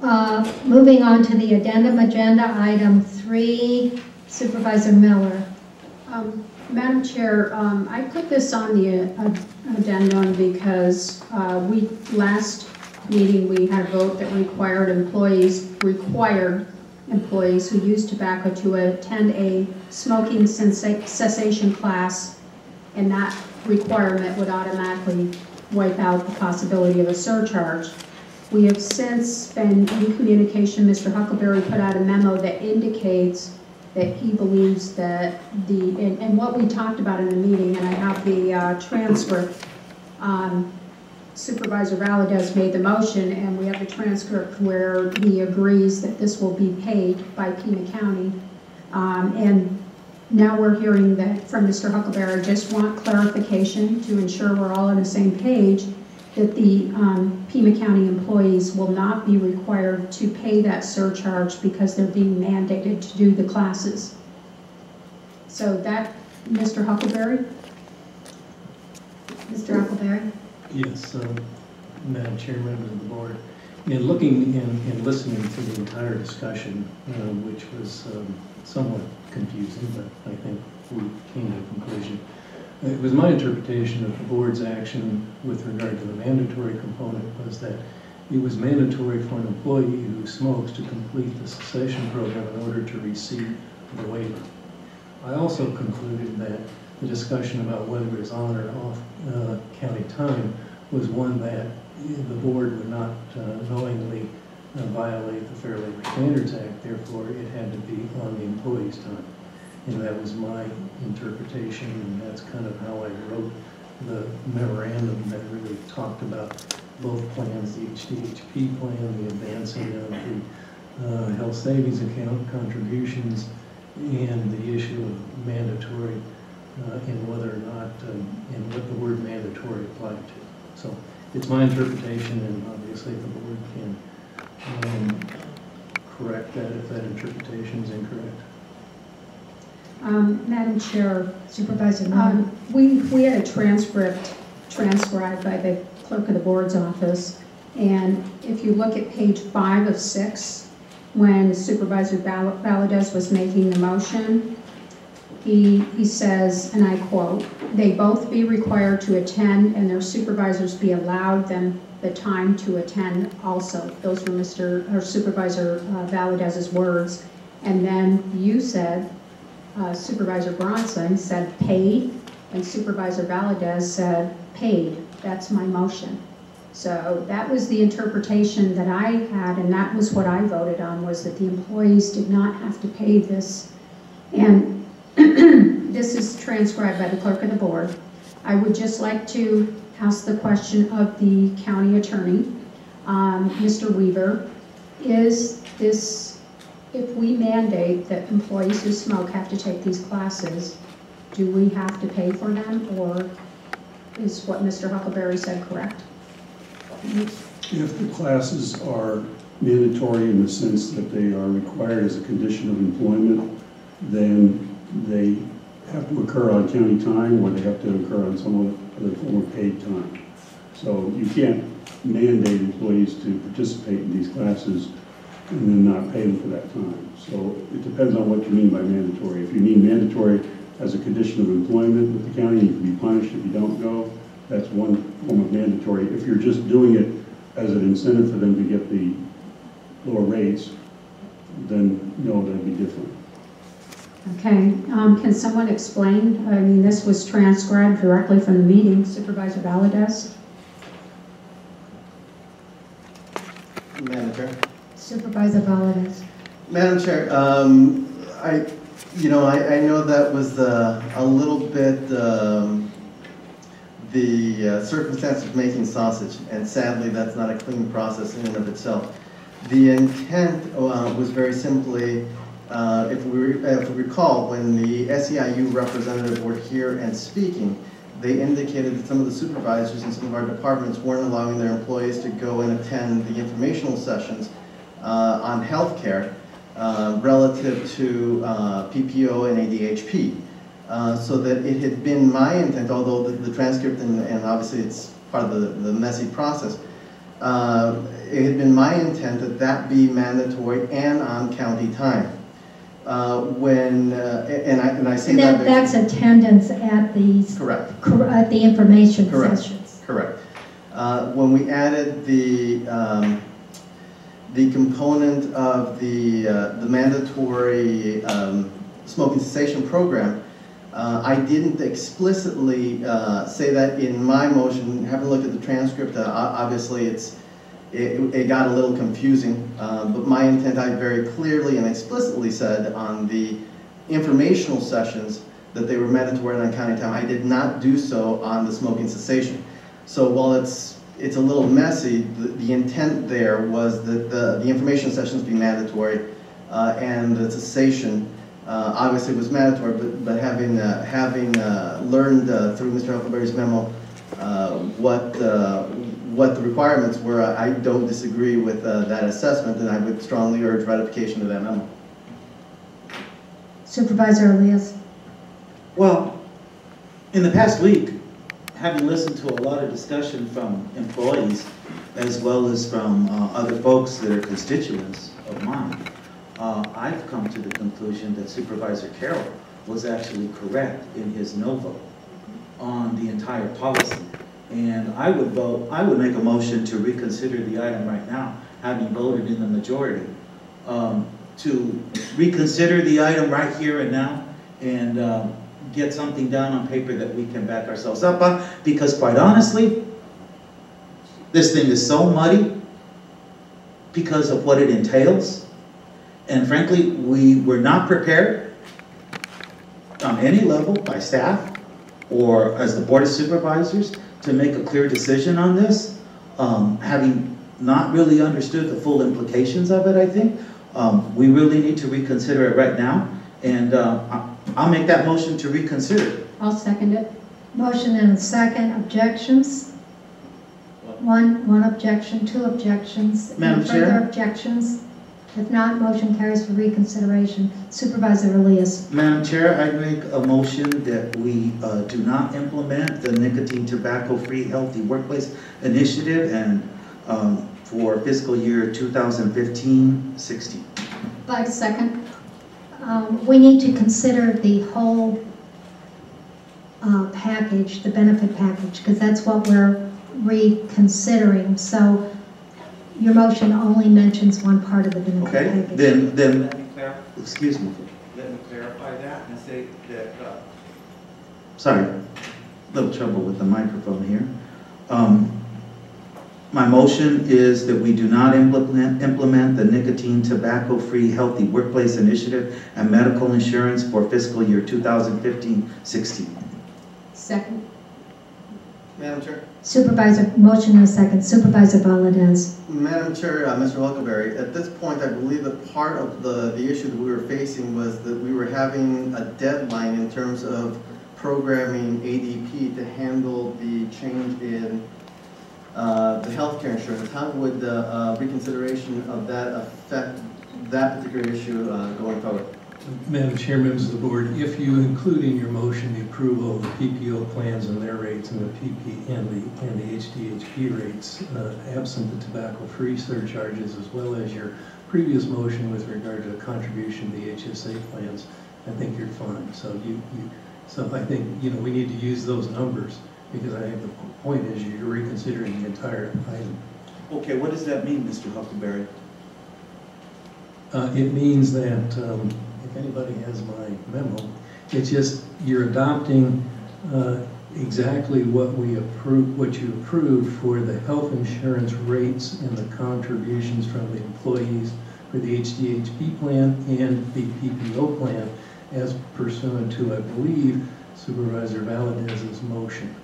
Moving on to the addendum agenda, item 3, Supervisor Miller. Madam Chair, I put this on the addendum because last meeting we had a vote that required employees who use tobacco to attend a smoking cessation class, and that requirement would automatically wipe out the possibility of a surcharge. We have since been in communication. Mr. Huckleberry put out a memo that indicates that he believes that and what we talked about in the meeting, and I have the transcript. Supervisor Valadez made the motion, and we have the transcript where he agrees that this will be paid by Pima County. And now we're hearing that from Mr. Huckleberry. Just want clarification to ensure we're all on the same page, that the Pima County employees will not be required to pay that surcharge because they're being mandated to do the classes. So that, Mr. Huckleberry? Mr. Huckleberry? Yes, Madam Chair, members of the board. In looking and listening to the entire discussion, which was somewhat confusing, but I think we came to a conclusion. It was my interpretation of the board's action with regard to the mandatory component was that it was mandatory for an employee who smokes to complete the cessation program in order to receive the waiver. I also concluded that the discussion about whether it was on or off county time was one that the board would not knowingly violate the Fair Labor Standards Act, therefore it had to be on the employee's time. And that was my interpretation, and that's kind of how I wrote the memorandum that really talked about both plans, the HDHP plan, the advancing of the health savings account contributions, and the issue of mandatory and whether or not, and what the word mandatory applied to. So it's my interpretation, and obviously the board can correct that if that interpretation is incorrect. Madam Chair, Supervisor, we had a transcript transcribed by the clerk of the board's office, and if you look at page 5 of 6, when Supervisor Valadez was making the motion, he says, and I quote, "They both be required to attend and their supervisors be allowed them the time to attend also." Those were Supervisor Valadez's words. And then you said, Supervisor Bronson said paid, and Supervisor Valadez said paid. That's my motion. So that was the interpretation that I had, and that was what I voted on, was that the employees did not have to pay this. And this is transcribed by the clerk of the board. I would just like to ask the question of the county attorney, Mr. Weaver. Is this, if we mandate that employees who smoke have to take these classes, do we have to pay for them, or is what Mr. Huckleberry said correct? If the classes are mandatory in the sense that they are required as a condition of employment, then they have to occur on county time, or they have to occur on some other form of paid time. So you can't mandate employees to participate in these classes and then not pay them for that time. So it depends on what you mean by mandatory. If you mean mandatory as a condition of employment with the county, you can be punished if you don't go. That's one form of mandatory. If you're just doing it as an incentive for them to get the lower rates, then no, that'd be different. Okay, can someone explain? I mean, this was transcribed directly from the meeting. Supervisor Valadez? Madam Chair. Supervisor Valadez. Madam Chair, I know that was a little bit the circumstance of making sausage, and sadly that's not a clean process in and of itself. The intent was very simply, if we recall, when the SEIU representative were here and speaking, they indicated that some of the supervisors in some of our departments weren't allowing their employees to go and attend the informational sessions on healthcare relative to PPO and ADHP. So that it had been my intent, although the transcript and obviously it's part of the messy process, it had been my intent that that be mandatory and on county time. And I say that That's attendance at these. correct. At the information Correct. sessions. Correct. When we added the component of the mandatory smoking cessation program, I didn't explicitly say that in my motion. Having looked at the transcript, obviously it got a little confusing, but my intent, I very clearly and explicitly said on the informational sessions that they were mandatory on county time. I did not do so on the smoking cessation. So while it's a little messy, the intent there was that the information sessions be mandatory, and the cessation obviously was mandatory, but having learned through Mr. Huckleberry's memo what the requirements were, I don't disagree with that assessment, and I would strongly urge ratification of that memo. Supervisor Elias. Well, in the past week, having listened to a lot of discussion from employees as well as from other folks that are constituents of mine, I've come to the conclusion that Supervisor Carroll was actually correct in his no vote on the entire policy. And I would make a motion to reconsider the item right now, having voted in the majority, to reconsider the item right here and now, and get something down on paper that we can back ourselves up on, because quite honestly, this thing is so muddy because of what it entails, and frankly, we were not prepared on any level by staff or as the Board of Supervisors to make a clear decision on this, having not really understood the full implications of it. I think we really need to reconsider it right now, and I'll make that motion to reconsider. I'll second it. Motion and a second. Objections? One objection, two objections. Madam Any Chair? further objections? If not, motion carries for reconsideration. Supervisor Elias. Madam Chair, I make a motion that we do not implement the nicotine tobacco-free healthy workplace initiative and for fiscal year 2015-16. By second. We need to consider the whole package, the benefit package, because that's what we're reconsidering. So your motion only mentions one part of the benefit Okay, package. then Let me clarify, excuse me. let me clarify that and say that, Sorry, little trouble with the microphone here. My motion is that we do not implement the nicotine tobacco-free healthy workplace initiative and medical insurance for fiscal year 2015-16. Second. Madam Chair. Supervisor, motion and a second. Supervisor Valadez. Madam Chair, Mr. Huckleberry, at this point, I believe that part of the issue that we were facing was that we were having a deadline in terms of programming ADP to handle the change in the healthcare insurance. How would reconsideration of that affect that particular issue going forward? Madam Chair, members of the board, if you include in your motion the approval of the PPO plans and their rates and the PP and the HDHP rates, absent the tobacco-free surcharges, as well as your previous motion with regard to the contribution to the HSA plans, I think you're fine. So so I think we need to use those numbers, because I think the point is you're reconsidering the entire item. Okay, what does that mean, Mr. Huckleberry? It means that, if anybody has my memo, it's just you're adopting exactly what you approved for the health insurance rates and the contributions from the employees for the HDHP plan and the PPO plan, as pursuant to, I believe, Supervisor Valadez's motion.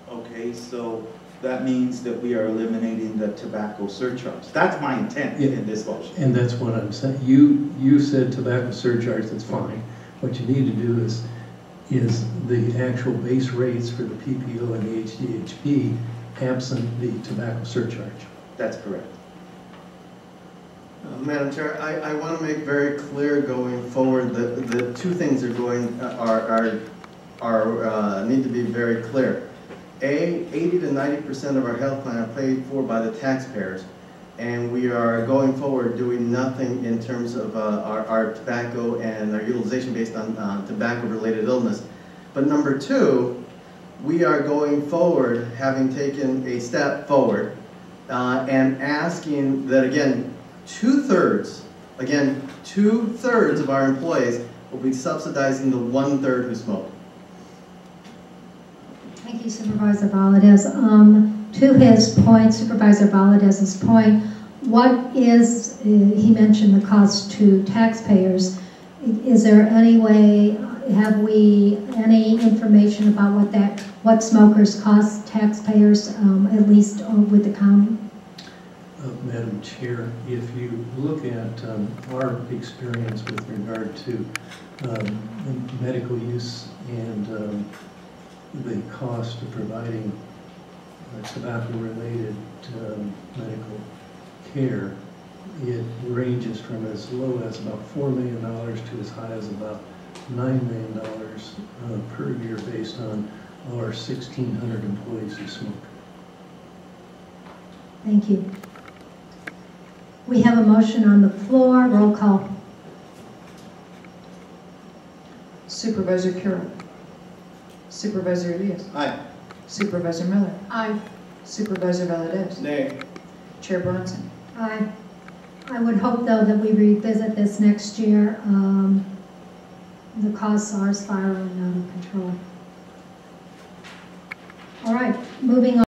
Okay, so that means that we are eliminating the tobacco surcharge. That's my intent in this motion. And that's what I'm saying. You said tobacco surcharge, that's fine. What you need to do is the actual base rates for the PPO and the HDHP absent the tobacco surcharge. That's correct. Madam Chair, I want to make very clear going forward that the two things are need to be very clear. 80 to 90% of our health plan are paid for by the taxpayers, and we are going forward doing nothing in terms of our tobacco and our utilization based on tobacco-related illness. But number two, we are going forward, having taken a step forward, and asking that, again, two-thirds of our employees will be subsidizing the 1/3 who smoke. Thank you, Supervisor Valadez. To his point, Supervisor Valadez's point, what is, he mentioned the cost to taxpayers. Is there any way, have we any information about what smokers cost taxpayers, at least with the county? Madam Chair, if you look at our experience with regard to medical use and the cost of providing tobacco-related medical care, it ranges from as low as about $4 million to as high as about $9 million per year based on our 1,600 employees who smoke. Thank you. We have a motion on the floor. Roll call. Supervisor Carroll. Supervisor Elias. Aye. Supervisor Miller. Aye. Supervisor Valadez. Nay. Chair Bronson. Aye. I would hope, though, that we revisit this next year. The costs are spiraling out of control. All right, moving on.